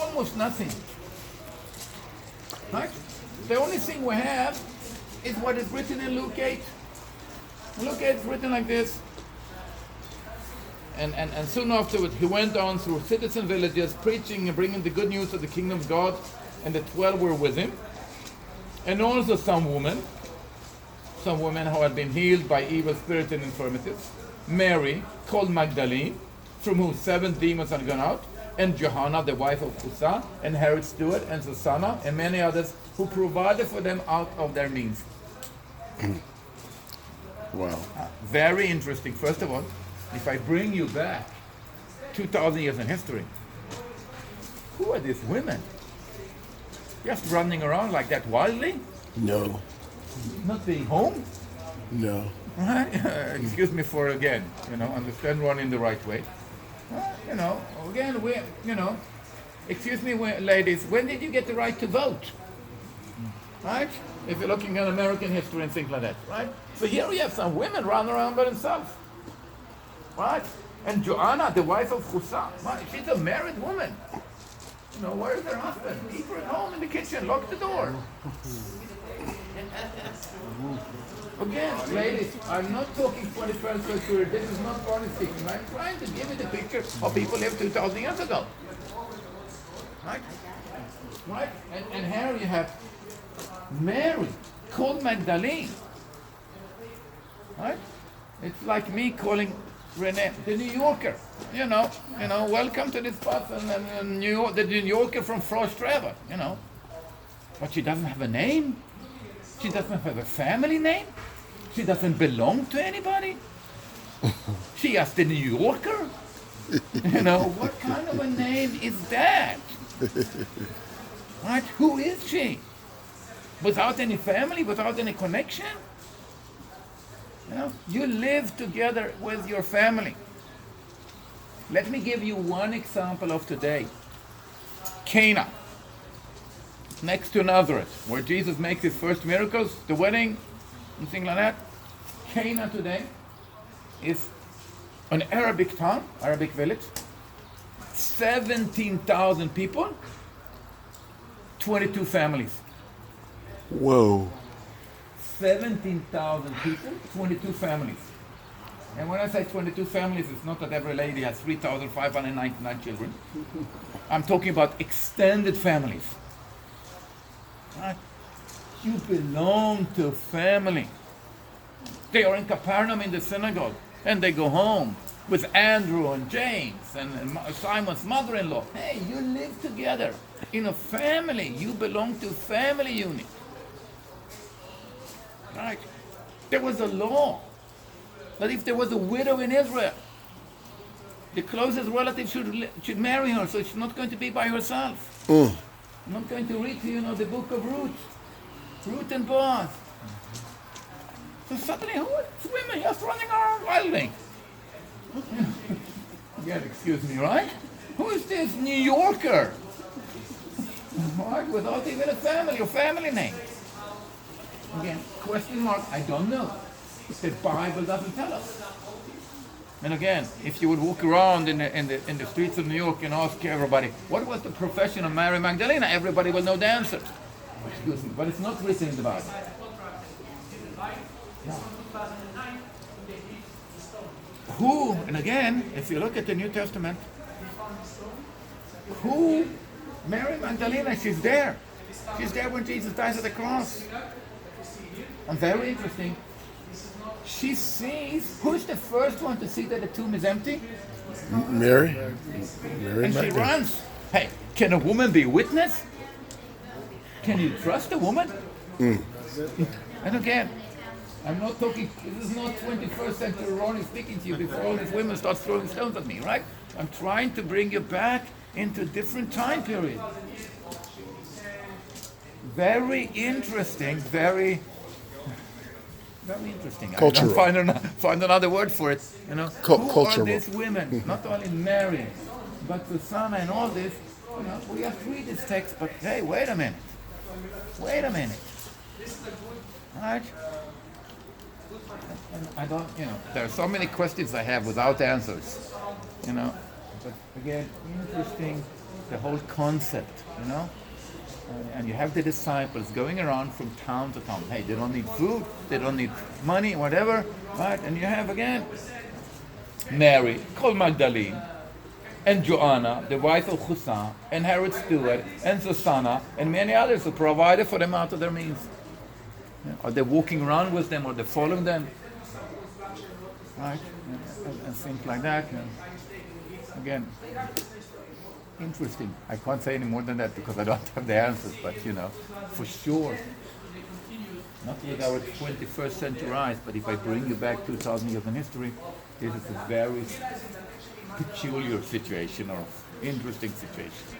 almost nothing. Right? The only thing we have is what is written in Luke 8. Luke 8 is written like this. And soon afterwards he went on through cities and villages, preaching and bringing the good news of the kingdom of God, and the 12 were with him. And also some women who had been healed by evil spirits and infirmities. Mary, called Magdalene, from whom 7 demons had gone out, and Johanna, the wife of Chuza, and Herod's steward, and Susanna, and many others who provided for them out of their means. Wow. Very interesting. First of all, if I bring you back 2,000 years in history, who are these women? Just running around like that wildly? No. Not being home? No. Right? Excuse me for again, understand Roni in the right way. Again, excuse me, ladies, when did you get the right to vote? Right? If you're looking at American history and things like that, right? So here we have some women running around by themselves. Right? And Joanna, the wife of Chuza, right? She's a married woman. Where's her husband? Keep her at home in the kitchen, lock the door. Again, ladies, I'm not talking 21st century. This is not Roni speaking. I'm trying to give you the picture of people lived 2,000 years ago. Right? Right? And here you have Mary, called Magdalene. Right? It's like me calling Renee, the New Yorker. Welcome to this spot, and the New Yorker from Frost River, But she doesn't have a name. She doesn't have a family name. She doesn't belong to anybody. She is the New Yorker. What kind of a name is that? Right? Who is she? Without any family, without any connection? You live together with your family. Let me give you one example of today. Cana, next to Nazareth, where Jesus makes his first miracles, the wedding, and things like that. Cana today is an Arabic town, Arabic village, 17,000 people, 22 families. Whoa. 17,000 people, 22 families. And when I say 22 families, it's not that every lady has 3,599 children. I'm talking about extended families. Right? You belong to a family. They are in Capernaum in the synagogue, and they go home with Andrew and James and Simon's mother-in-law. Hey, you live together in a family. You belong to a family unit. Right? There was a law that if there was a widow in Israel, the closest relative should marry her, so she's not going to be by herself. I'm not going to read to you the book of Ruth and Boaz. So suddenly, who are these women just running around wildly? Again, excuse me, right? Who is this New Yorker? Right? Without even a family or family name. Again, question mark, I don't know. The Bible doesn't tell us. And again, if you would walk around in the streets of New York and ask everybody, what was the profession of Mary Magdalene? Everybody will know the answer. Excuse me, but it's not written in the Bible. No. Who, and again, if you look at the New Testament, Mary Magdalene, she's there. She's there when Jesus dies at the cross. And very interesting, she sees, who's the first one to see that the tomb is empty? Mary And she runs. Hey, can a woman be a witness? Can you trust a woman? And again, I'm not talking, this is not 21st century Roni speaking to you before all these women start throwing stones at me, right? I'm trying to bring you back into a different time period. Very interesting, very interesting. Cultural. I don't find another word for it. Who cultural. are these women? Not only Mary, but Susanna and all this. We have to read this text, but hey, wait a minute. Right? And I don't, there are so many questions I have without answers. But again, interesting, the whole concept, you know? And you have the disciples going around from town to town. Hey, they don't need food, they don't need money, whatever, right? And you have again Mary, called Magdalene, and Joanna, the wife of Chusa, and Herod Stewart, and Susanna, and many others who provided for them out of their means. Yeah. Are they walking around with them, or they following them? Right? And things like that. Yeah. Again, interesting. I can't say any more than that because I don't have the answers, but for sure. Not with our 21st century eyes, but if I bring you back 2,000 years in history, this is a very peculiar situation or interesting situation.